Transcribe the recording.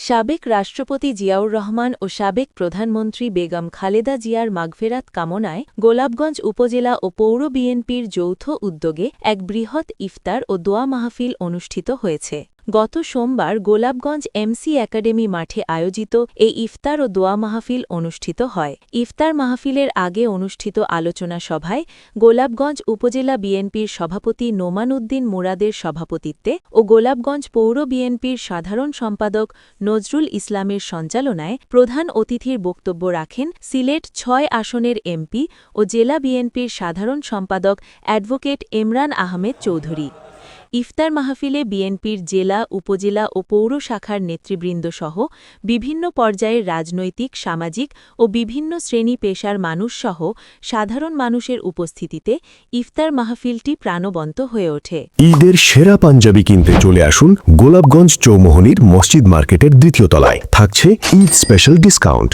সাবেক রাষ্ট্রপতি জিয়াউর রহমান ও সাবেক প্রধানমন্ত্রী বেগম খালেদা জিয়ার মাগফেরাত কামনায় গোলাপগঞ্জ উপজেলা ও পৌর বিএনপির যৌথ উদ্যোগে এক বৃহৎ ইফতার ও দোয়া মাহফিল অনুষ্ঠিত হয়েছে। গত সোমবার গোলাপগঞ্জ এমসি একাডেমি মাঠে আয়োজিত এই ইফতার ও দোয়া মাহফিল অনুষ্ঠিত হয়। ইফতার মাহফিলের আগে অনুষ্ঠিত আলোচনা সভায় গোলাপগঞ্জ উপজেলা বিএনপির সভাপতি নোমান উদ্দিন মুরাদের সভাপতিত্বে ও গোলাপগঞ্জ পৌর বিএনপির সাধারণ সম্পাদক নজরুল ইসলামের সঞ্চালনায় প্রধান অতিথির বক্তব্য রাখেন সিলেট ৬ আসনের এমপি ও জেলা বিএনপির সাধারণ সম্পাদক অ্যাডভোকেট এমরান আহমেদ চৌধুরী। ইফতার মাহফিলে বিএনপির জেলা, উপজেলা ও পৌর শাখার নেতৃবৃন্দসহ বিভিন্ন পর্যায়ের রাজনৈতিক, সামাজিক ও বিভিন্ন শ্রেণী পেশার মানুষসহ সাধারণ মানুষের উপস্থিতিতে ইফতার মাহফিলটি প্রাণবন্ত হয়ে ওঠে। ঈদের সেরা পাঞ্জাবি কিনতে চলে আসুন গোলাপগঞ্জ চৌমোহনীর মসজিদ মার্কেটের দ্বিতীয় তলায়। থাকছে ঈদ স্পেশাল ডিসকাউন্ট।